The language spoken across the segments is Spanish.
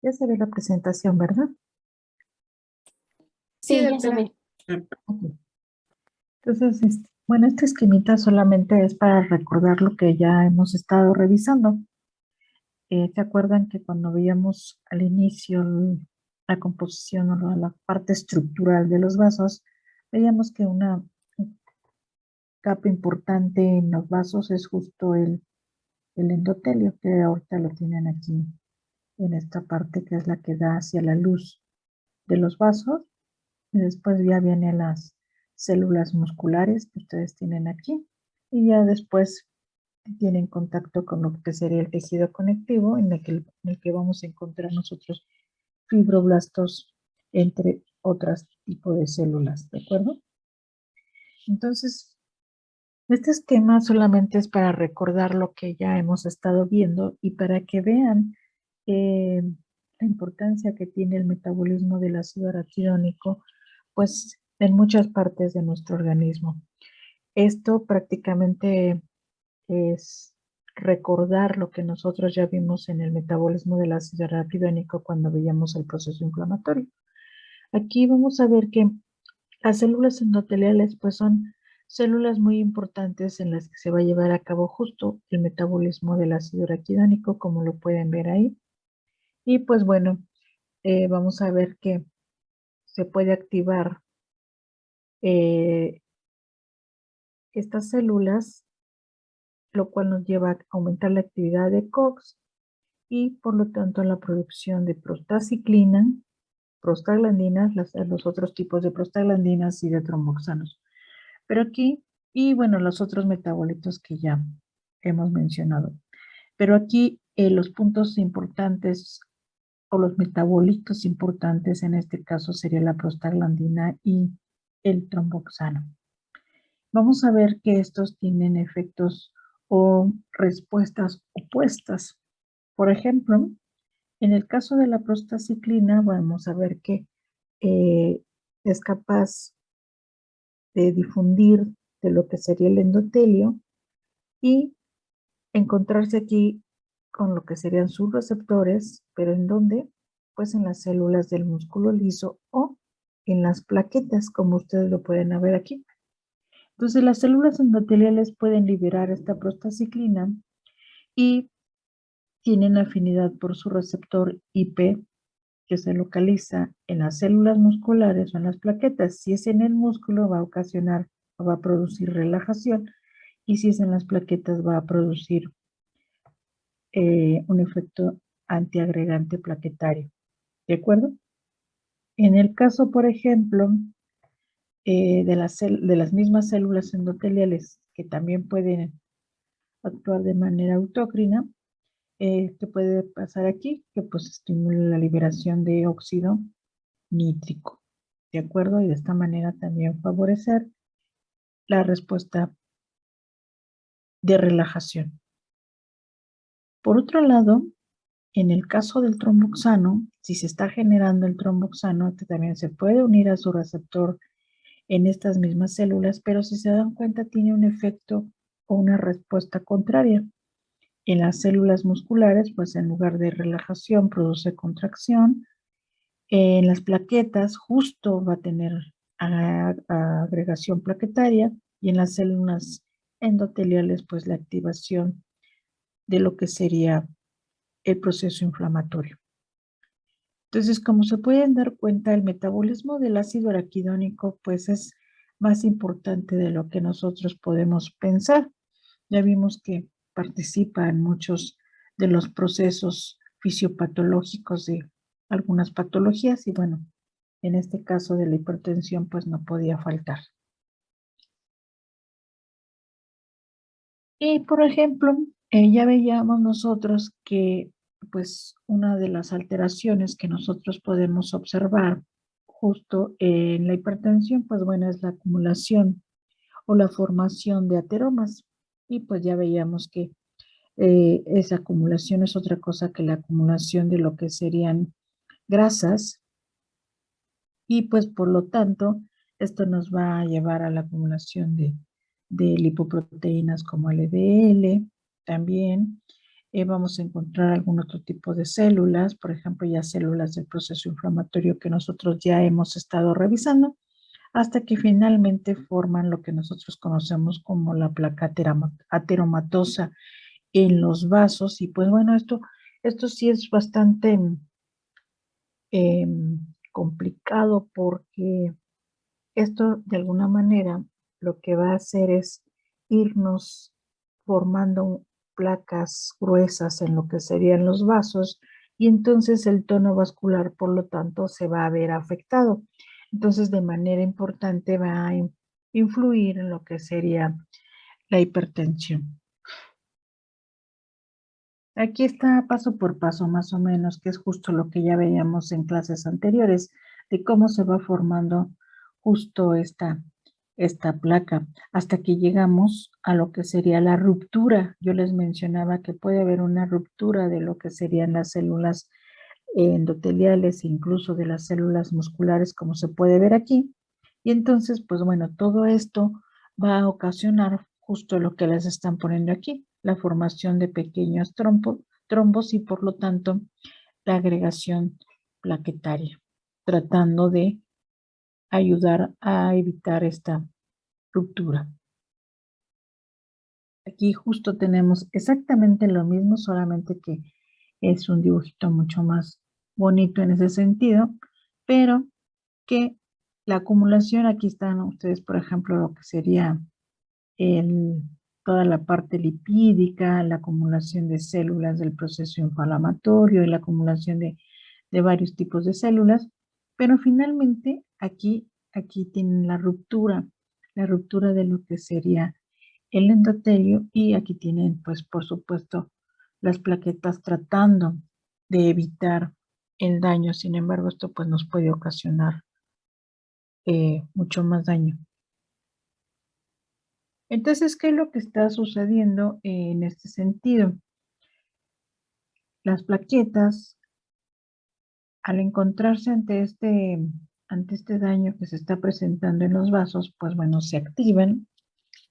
Ya se ve la presentación, ¿verdad? Sí, ya se ve. Ok. Entonces, bueno, este esquemita solamente es para recordar lo que ya hemos estado revisando. ¿Se acuerdan que cuando veíamos al inicio la composición o la parte estructural de los vasos, veíamos que una capa importante en los vasos es justo el endotelio, que ahorita lo tienen aquí en esta parte que es la que da hacia la luz de los vasos. Y después ya vienen las células musculares que ustedes tienen aquí. Y ya después tienen contacto con lo que sería el tejido conectivo en el que vamos a encontrar nosotros fibroblastos, entre otros tipos de células, ¿de acuerdo? Entonces, este esquema solamente es para recordar lo que ya hemos estado viendo y para que vean la importancia que tiene el metabolismo del ácido araquidónico, pues en muchas partes de nuestro organismo. Esto prácticamente es recordar lo que nosotros ya vimos en el metabolismo del ácido araquidónico cuando veíamos el proceso inflamatorio. Aquí vamos a ver que las células endoteliales pues son células muy importantes en las que se va a llevar a cabo justo el metabolismo del ácido araquidónico, como lo pueden ver ahí. Y pues bueno, vamos a ver que se puede activar estas células, lo cual nos lleva a aumentar la actividad de COX y por lo tanto la producción de prostaciclina, prostaglandinas, los otros tipos de prostaglandinas y de tromboxanos. Pero aquí, y bueno, los otros metabolitos que ya hemos mencionado. Pero aquí los puntos importantes o los metabolitos importantes en este caso sería la prostaglandina y el tromboxano. Vamos a ver que estos tienen efectos o respuestas opuestas. Por ejemplo, en el caso de la prostaciclina, vamos a ver que eh, es capaz de difundir de lo que sería el endotelio y encontrarse aquí con lo que serían sus receptores, pero ¿en dónde? Pues en las células del músculo liso o en las plaquetas, como ustedes lo pueden ver aquí. Entonces, las células endoteliales pueden liberar esta prostaciclina y tienen afinidad por su receptor IP, que se localiza en las células musculares o en las plaquetas. Si es en el músculo, va a ocasionar o va a producir relajación, y si es en las plaquetas, va a producir un efecto antiagregante plaquetario. ¿De acuerdo? En el caso, por ejemplo, de las mismas células endoteliales que también pueden actuar de manera autócrina, ¿qué puede pasar aquí? Que pues estimula la liberación de óxido nítrico, ¿de acuerdo? Y de esta manera también favorecer la respuesta de relajación. Por otro lado, en el caso del tromboxano, si se está generando el tromboxano, este también se puede unir a su receptor en estas mismas células, pero si se dan cuenta tiene un efecto o una respuesta contraria. En las células musculares, pues en lugar de relajación produce contracción. En las plaquetas justo va a tener agregación plaquetaria, y en las células endoteliales pues la activación de lo que sería el proceso inflamatorio. Entonces, como se pueden dar cuenta, el metabolismo del ácido araquidónico pues es más importante de lo que nosotros podemos pensar. Ya vimos que participa en muchos de los procesos fisiopatológicos de algunas patologías y bueno, en este caso de la hipertensión pues no podía faltar. Y por ejemplo, ya veíamos nosotros que pues una de las alteraciones que nosotros podemos observar justo en la hipertensión, pues bueno, es la acumulación o la formación de ateromas. Y pues ya veíamos que esa acumulación es otra cosa que la acumulación de lo que serían grasas, y pues por lo tanto esto nos va a llevar a la acumulación de lipoproteínas como LDL también, Vamos a encontrar algún otro tipo de células, por ejemplo, ya células del proceso inflamatorio que nosotros ya hemos estado revisando, hasta que finalmente forman lo que nosotros conocemos como la placa ateromatosa en los vasos. Y pues bueno, esto sí es bastante complicado, porque esto de alguna manera lo que va a hacer es irnos formando placas gruesas en lo que serían los vasos, y entonces el tono vascular, por lo tanto, se va a ver afectado. Entonces, de manera importante va a influir en lo que sería la hipertensión. Aquí está paso por paso, más o menos, que es justo lo que ya veíamos en clases anteriores, de cómo se va formando justo esta placa, hasta que llegamos a lo que sería la ruptura. Yo les mencionaba que puede haber una ruptura de lo que serían las células endoteliales, incluso de las células musculares, como se puede ver aquí. Y entonces, pues bueno, todo esto va a ocasionar justo lo que les están poniendo aquí, la formación de pequeños trombos y por lo tanto la agregación plaquetaria, tratando de ayudar a evitar esta ruptura. Aquí justo tenemos exactamente lo mismo, solamente que es un dibujito mucho más bonito en ese sentido, pero que la acumulación, aquí están ustedes, por ejemplo, lo que sería toda la parte lipídica, la acumulación de células del proceso inflamatorio y la acumulación de varios tipos de células, pero finalmente aquí tienen la ruptura de lo que sería el endotelio, y aquí tienen, pues, por supuesto, las plaquetas tratando de evitar el daño. Sin embargo, esto pues nos puede ocasionar mucho más daño. Entonces, ¿qué es lo que está sucediendo en este sentido? Las plaquetas, al encontrarse ante este daño que se está presentando en los vasos, pues bueno, se activan.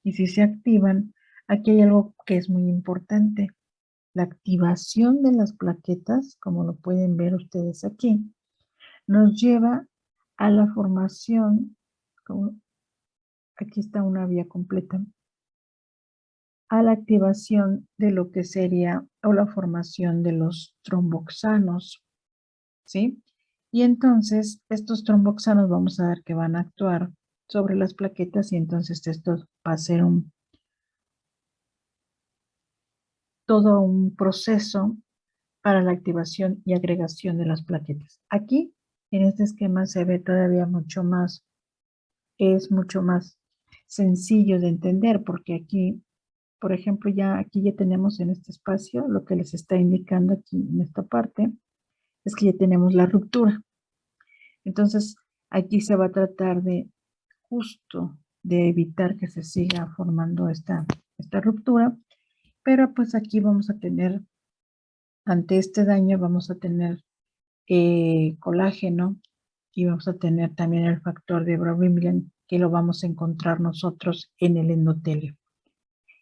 Y si se activan, aquí hay algo que es muy importante. La activación de las plaquetas, como lo pueden ver ustedes aquí, nos lleva a la formación, aquí está una vía completa, a la activación de lo que sería o la formación de los tromboxanos, ¿sí? Y entonces estos tromboxanos vamos a ver que van a actuar sobre las plaquetas, y entonces esto va a ser todo un proceso para la activación y agregación de las plaquetas. Aquí, en este esquema, se ve todavía es mucho más sencillo de entender, porque aquí, por ejemplo, aquí ya tenemos en este espacio lo que les está indicando aquí en esta parte, es que ya tenemos la ruptura. Entonces, aquí se va a tratar de justo de evitar que se siga formando esta ruptura, pero pues aquí vamos a tener, ante este daño, vamos a tener colágeno, y vamos a tener también el factor de Brovimilin, que lo vamos a encontrar nosotros en el endotelio.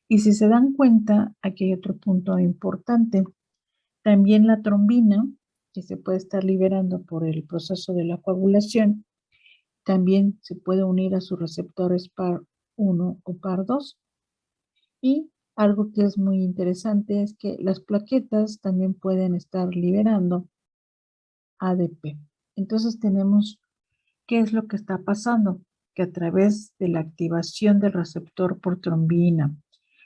Y si se dan cuenta, aquí hay otro punto importante. También la trombina, que se puede estar liberando por el proceso de la coagulación, también se puede unir a sus receptores PAR1 o PAR2. Y algo que es muy interesante es que las plaquetas también pueden estar liberando ADP. Entonces tenemos, ¿qué es lo que está pasando? Que a través de la activación del receptor por trombina,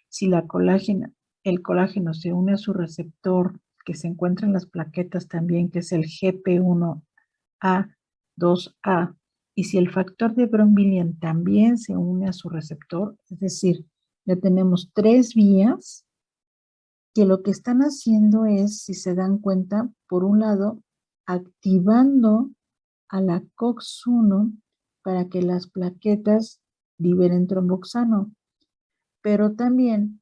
si el colágeno se une a su receptor que se encuentra en las plaquetas también, que es el GP1A, 2A, y si el factor de Bronbilian también se une a su receptor, es decir, ya tenemos 3 vías que lo que están haciendo es, si se dan cuenta, por un lado, activando a la COX-1 para que las plaquetas liberen tromboxano, pero también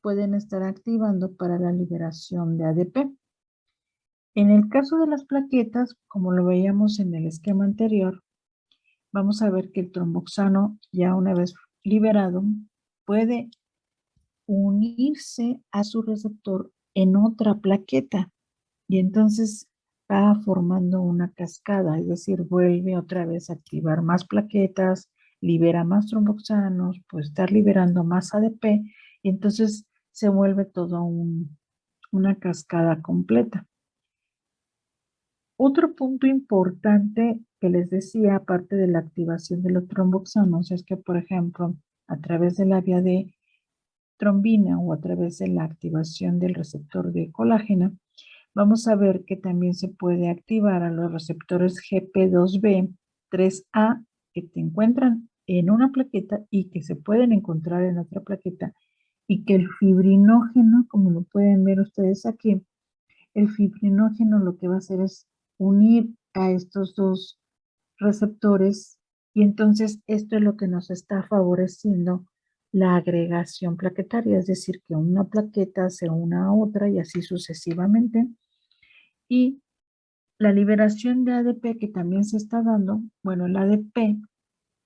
pueden estar activando para la liberación de ADP. En el caso de las plaquetas, como lo veíamos en el esquema anterior, vamos a ver que el tromboxano, ya una vez liberado, puede unirse a su receptor en otra plaqueta y entonces va formando una cascada, es decir, vuelve otra vez a activar más plaquetas, libera más tromboxanos, pues estar liberando más ADP y entonces se vuelve todo una cascada completa. Otro punto importante que les decía, aparte de la activación de los tromboxanos, es que, por ejemplo, a través de la vía de trombina o a través de la activación del receptor de colágeno, vamos a ver que también se puede activar a los receptores GP2B, 3A, que se encuentran en una plaqueta y que se pueden encontrar en otra plaqueta, y que el fibrinógeno, como lo pueden ver ustedes aquí, el fibrinógeno lo que va a hacer es unir a estos dos receptores y entonces esto es lo que nos está favoreciendo la agregación plaquetaria, es decir, que una plaqueta se una a otra y así sucesivamente. Y la liberación de ADP que también se está dando, bueno, el ADP,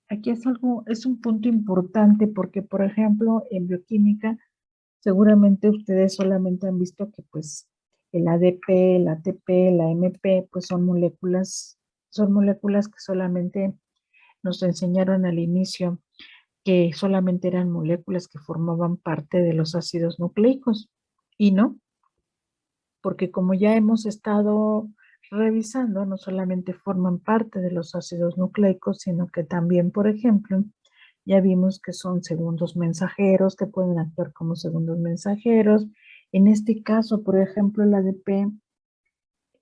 aquí es un punto importante porque, por ejemplo, en bioquímica, seguramente ustedes solamente han visto que pues el ADP, el ATP, la MP, pues son moléculas que solamente nos enseñaron al inicio que solamente eran moléculas que formaban parte de los ácidos nucleicos. Y no, porque como ya hemos estado revisando, no solamente forman parte de los ácidos nucleicos, sino que también, por ejemplo, ya vimos que son segundos mensajeros, que pueden actuar como segundos mensajeros. En este caso, por ejemplo, el ADP,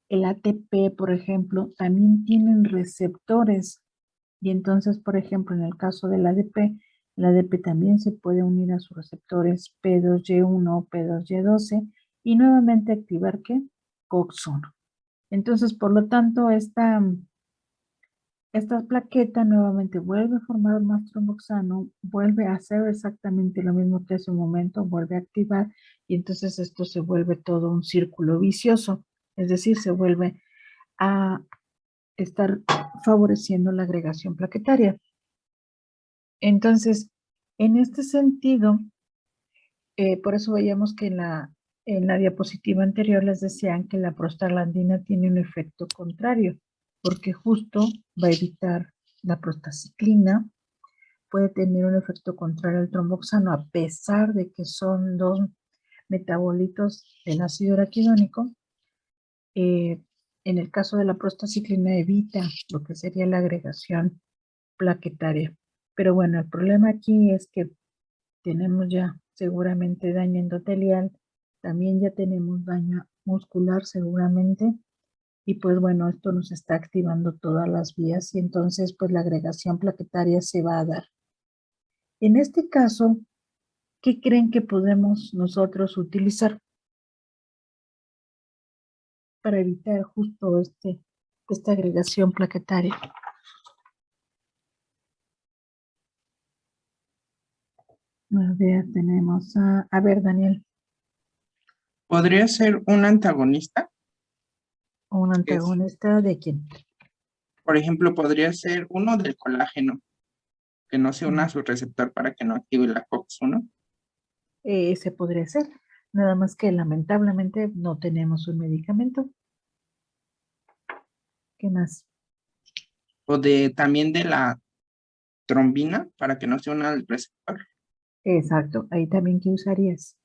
el ATP, por ejemplo, también tienen receptores. Y entonces, por ejemplo, en el caso del ADP, el ADP también se puede unir a sus receptores P2Y1, P2Y12 y nuevamente activar ¿qué? COX-1. Entonces, por lo tanto, esta plaqueta nuevamente vuelve a formar más tromboxano, vuelve a hacer exactamente lo mismo que hace un momento, vuelve a activar y entonces esto se vuelve todo un círculo vicioso, es decir, se vuelve a estar favoreciendo la agregación plaquetaria. Entonces, en este sentido, por eso veíamos que en la diapositiva anterior les decían que la prostaglandina tiene un efecto contrario, porque justo va a evitar la prostaciclina, puede tener un efecto contrario al tromboxano, a pesar de que son dos metabolitos del ácido araquidónico. En el caso de la prostaciclina evita lo que sería la agregación plaquetaria. Pero bueno, el problema aquí es que tenemos ya seguramente daño endotelial, también ya tenemos daño muscular seguramente, y pues bueno, esto nos está activando todas las vías y entonces pues la agregación plaquetaria se va a dar. En este caso, ¿qué creen que podemos nosotros utilizar para evitar justo esta agregación plaquetaria? A ver, tenemos a ver, Daniel, Podría ser un antagonista. un Es, antagonista de quién. por ejemplo, podría ser uno del colágeno, que no se una a su receptor para que no active la COX-1. Ese podría ser, nada más que lamentablemente no tenemos un medicamento. ¿Qué más? O también de la trombina para que no se una al receptor. Exacto, ahí también ¿qué usarías?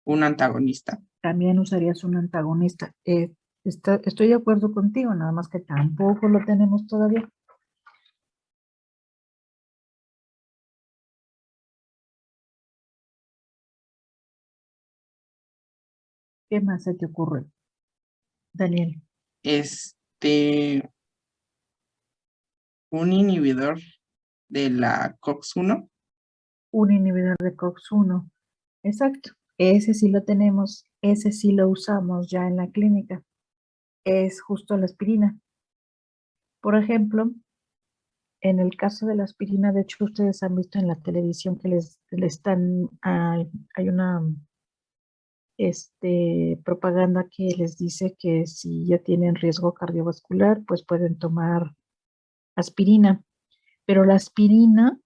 Un antagonista. También usarías un antagonista. Estoy de acuerdo contigo, nada más que tampoco lo tenemos todavía. ¿Qué más se te ocurre, Daniel? Este, un inhibidor de la COX-1. Un inhibidor de COX-1. Exacto, ese sí lo tenemos, ese sí lo usamos ya en la clínica. Es justo la aspirina. Por ejemplo, en el caso de la aspirina, de hecho, ustedes han visto en la televisión que les están, hay una propaganda que les dice que si ya tienen riesgo cardiovascular, pues pueden tomar aspirina. Pero la aspirina,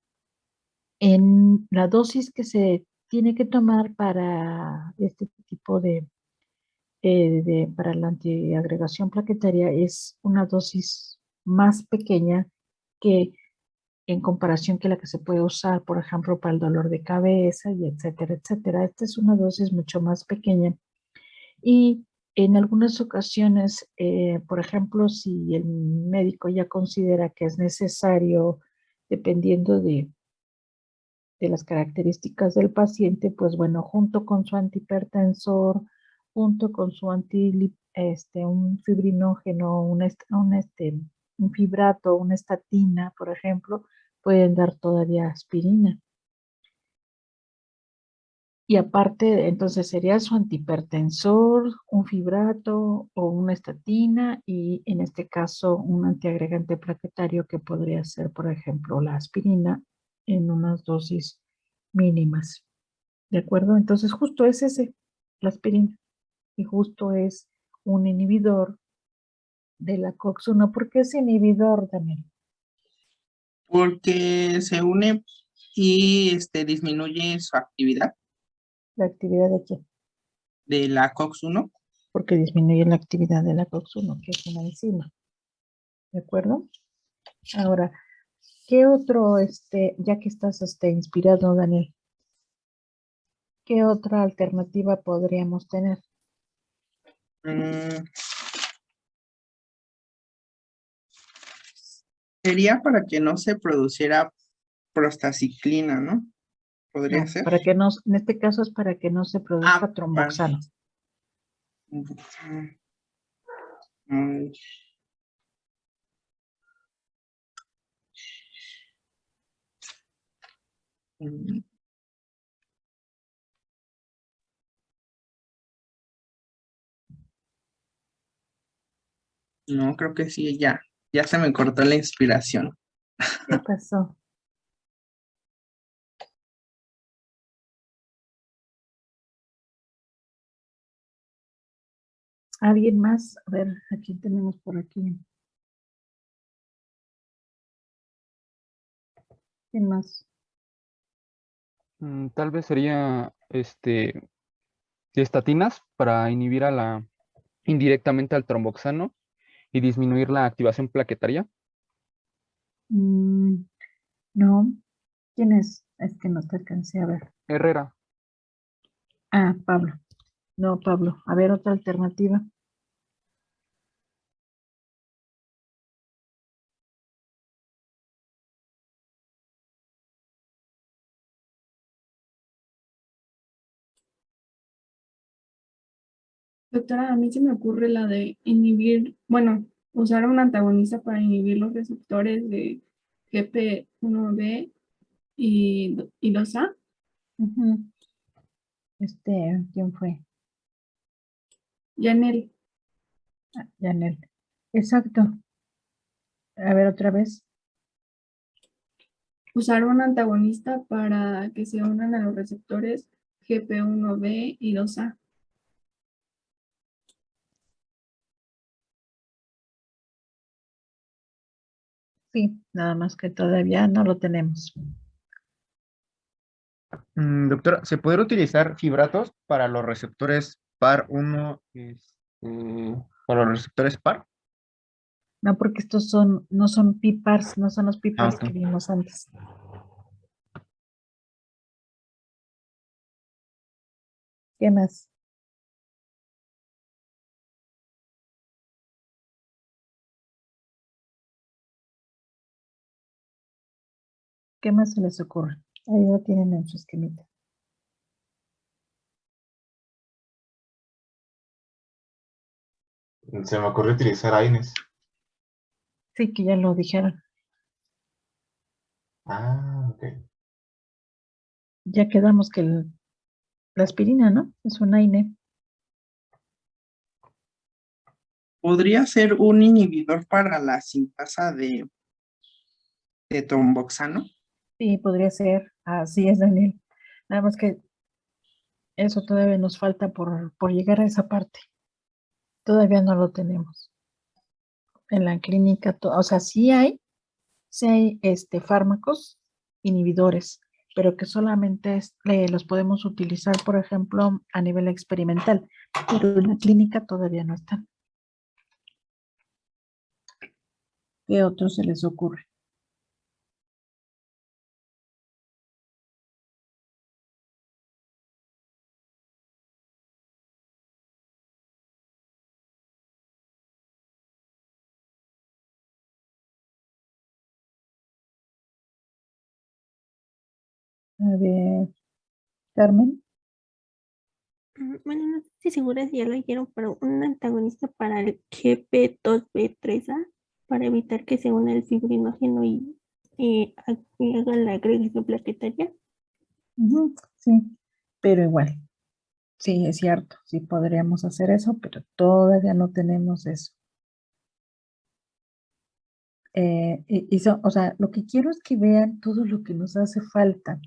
en la dosis que se tiene que tomar para este tipo para la antiagregación plaquetaria es una dosis más pequeña que en comparación que la que se puede usar, por ejemplo, para el dolor de cabeza y etcétera, etcétera. Esta es una dosis mucho más pequeña y en algunas ocasiones, por ejemplo, si el médico ya considera que es necesario, dependiendo de las características del paciente, pues bueno, junto con su antihipertensor, junto con su un fibrinógeno, un fibrato, una estatina, por ejemplo, pueden dar todavía aspirina. Y aparte, entonces sería su antihipertensor, un fibrato o una estatina y en este caso un antiagregante plaquetario que podría ser, por ejemplo, la aspirina en unas dosis mínimas. ¿De acuerdo? Entonces justo es ese, la aspirina. Y justo es un inhibidor de la COX-1. ¿Por qué es inhibidor, Daniel? Porque se une y disminuye su actividad ¿La actividad de qué? de la COX-1. Porque disminuye la actividad de la COX-1, que es una enzima. ¿De acuerdo? Ahora, ¿qué otro, ya que estás inspirado, Daniel, qué otra alternativa podríamos tener? Mm, sería para que no se produciera prostaciclina, ¿no? Podría No, ser. para que no, en este caso es para que no se Ah, produzca tromboxano. mm, mm, no, creo que sí, ya se me cortó la inspiración. ¿Qué pasó? ¿Alguien más? A ver, aquí tenemos por aquí. ¿Quién más? Tal vez sería estatinas para inhibir indirectamente al tromboxano y disminuir la activación plaquetaria. Mm, no. ¿Quién es? Es que no te alcancé a ver. Herrera. Ah, Pablo. No, Pablo. A ver, otra alternativa. Doctora, a mí se me ocurre la de inhibir, bueno, usar un antagonista para inhibir los receptores de GP1B y 2A. Ujú. ¿Quién fue? Yanel, Ah, Yanel. Exacto. A ver, otra vez. usar un antagonista para que se unan a los receptores GP1B y 2A. Sí, nada más que todavía no lo tenemos. Doctora, ¿se podría utilizar fibratos para los receptores PAR1, para los receptores PAR? No, porque estos no son PIPARs, no son los Ah, PIPARs ok. que vimos antes. ¿Qué más? ¿Qué más se les ocurre? Ahí lo tienen en su esquemita. Se me ocurrió utilizar AINES. Sí, que ya lo dijeron. Ah, ok. Ya quedamos que la aspirina, ¿no? Es un AINE. Podría ser un inhibidor para la sintasa de tromboxano. Sí, podría ser. Así es, Daniel. Nada más que eso todavía nos falta por llegar a esa parte. Todavía no lo tenemos. En la clínica, o sea, sí hay fármacos inhibidores, pero que solamente los podemos utilizar, por ejemplo, a nivel experimental, pero en la clínica todavía no están. ¿Qué otro se les ocurre? A ver, Carmen. Bueno, no estoy segura si ya lo dijeron, pero un antagonista para el GP2B3A para evitar que se una el fibrinógeno y haga la agregación plaquetaria. Ujú, sí, pero igual, sí, es cierto, sí podríamos hacer eso, pero todavía no tenemos eso. O sea, lo que quiero es que vean todo lo que nos hace falta.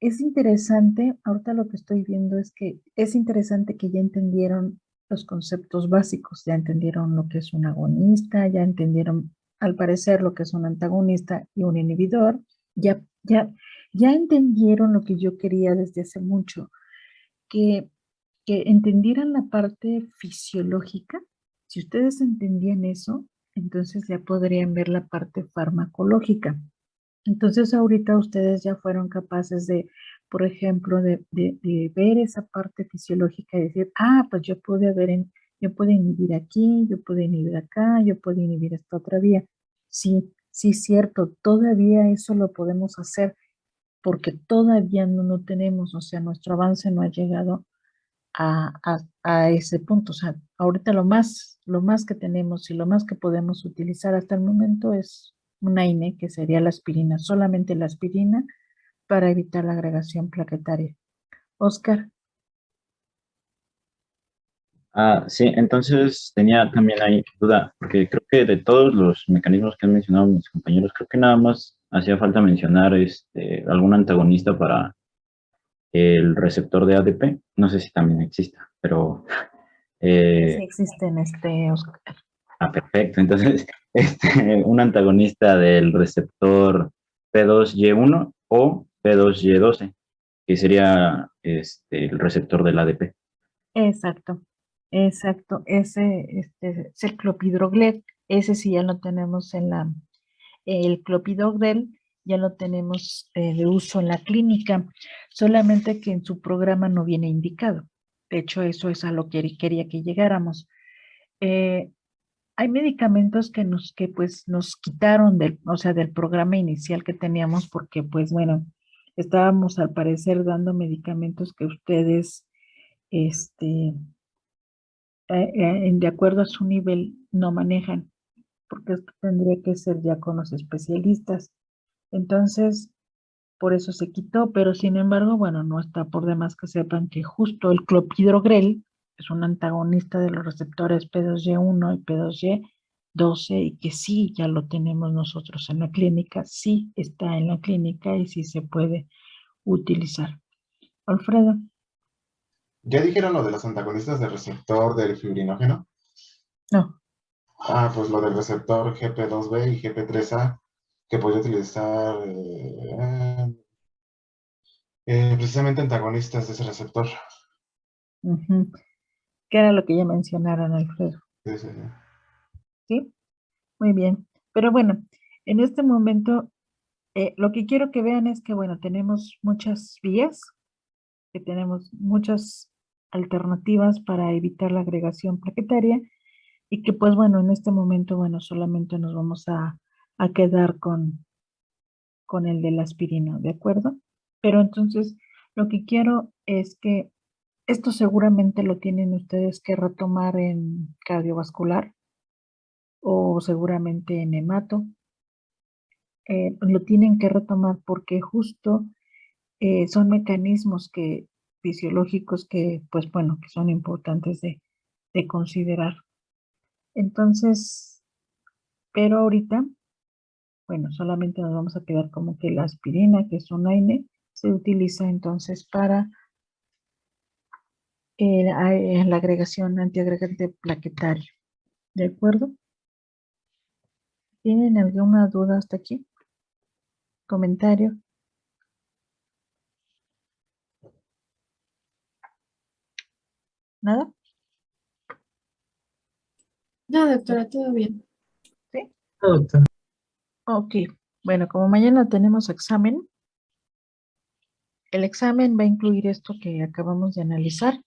Es interesante, ahorita lo que estoy viendo es que es interesante que ya entendieron los conceptos básicos, ya entendieron lo que es un agonista, ya entendieron al parecer lo que es un antagonista y un inhibidor, ya, ya, ya entendieron lo que yo quería desde hace mucho, que, que entendieran la parte fisiológica. Si ustedes entendían eso, entonces ya podrían ver la parte farmacológica. Entonces ahorita ustedes ya fueron capaces de, por ejemplo, de ver esa parte fisiológica y decir, ah, pues yo puedo inhibir aquí, yo puedo inhibir acá, yo puedo inhibir esta otra vía. Sí, sí, cierto, todavía eso lo podemos hacer porque todavía no tenemos, o sea, nuestro avance no ha llegado a ese punto. O sea, ahorita lo más que tenemos y lo más que podemos utilizar hasta el momento es una INE, que sería la aspirina, solamente la aspirina para evitar la agregación plaquetaria. Oscar. Sí, entonces tenía también ahí duda, porque creo que de todos los mecanismos que han mencionado mis compañeros, creo que nada más hacía falta mencionar algún antagonista para el receptor de ADP. No sé si también exista, pero Sí existen, Oscar. perfecto. Entonces, un antagonista del receptor P2Y1 o P2Y12, que sería el receptor del ADP. Exacto, exacto. Es el clopidogrel. Ese sí ya lo tenemos el clopidogrel ya lo tenemos de uso en la clínica, solamente que en su programa no viene indicado. De hecho, eso es a lo que quería que llegáramos. Eh, Hay medicamentos que pues nos quitaron o sea, del programa inicial que teníamos porque pues bueno, estábamos al parecer dando medicamentos que ustedes, este, de acuerdo a su nivel no manejan, porque esto tendría que ser ya con los especialistas. Entonces, por eso se quitó, pero sin embargo, bueno, no está por demás que sepan que justo el clopidogrel es un antagonista de los receptores P2Y1 y P2Y12 y que sí, ya lo tenemos nosotros en la clínica, sí está en la clínica y sí se puede utilizar. Alfredo. ¿Ya dijeron lo de los antagonistas del receptor del fibrinógeno? No. Pues lo del receptor GP2B y GP3A, que podría utilizar precisamente antagonistas de ese receptor. Que era lo que ya mencionaron, Alfredo. Sí, sí, sí. ¿Sí? Muy bien. Pero bueno, en este momento lo que quiero que vean es que, bueno, tenemos muchas vías, que tenemos muchas alternativas para evitar la agregación plaquetaria y que, pues bueno, en este momento, bueno, solamente nos vamos a quedar con el de la aspirina, ¿de acuerdo? Pero entonces, lo que quiero es que esto seguramente lo tienen ustedes que retomar en cardiovascular o seguramente en hemato. Lo tienen que retomar porque justo son mecanismos fisiológicos que, pues bueno, que son importantes de considerar. Entonces, pero ahorita, bueno, solamente nos vamos a quedar como que la aspirina, que es un AINE, se utiliza entonces para la agregación antiagregante plaquetario. ¿De acuerdo? ¿Tienen alguna duda hasta aquí? ¿Comentario? ¿Nada? No, doctora, todo bien. Ok. Bueno, como mañana tenemos examen, el examen va a incluir esto que acabamos de analizar.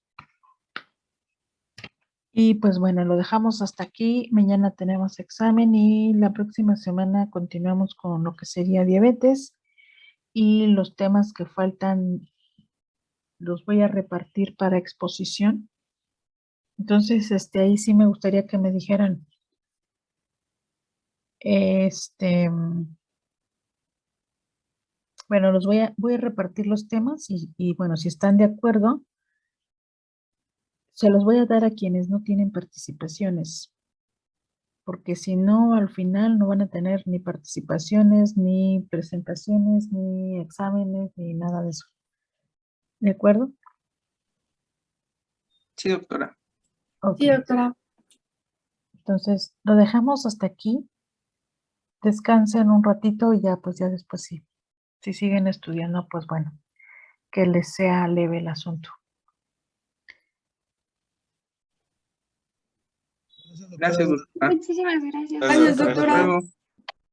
Y pues bueno, lo dejamos hasta aquí. Mañana tenemos examen y la próxima semana continuamos con lo que sería diabetes. Y los temas que faltan los voy a repartir para exposición. Entonces, ahí sí me gustaría que me dijeran, bueno, voy a repartir los temas y bueno, si están de acuerdo, se los voy a dar a quienes no tienen participaciones, porque si no, al final no van a tener ni participaciones, ni presentaciones, ni exámenes, ni nada de eso. ¿De acuerdo? Sí, doctora. Ok. Sí, doctora. Entonces, lo dejamos hasta aquí. Descansen un ratito y ya, pues ya después sí. Si siguen estudiando, pues bueno, que les sea leve el asunto. Gracias, doctora. Muchísimas gracias. Gracias, doctora. doctora. Luego.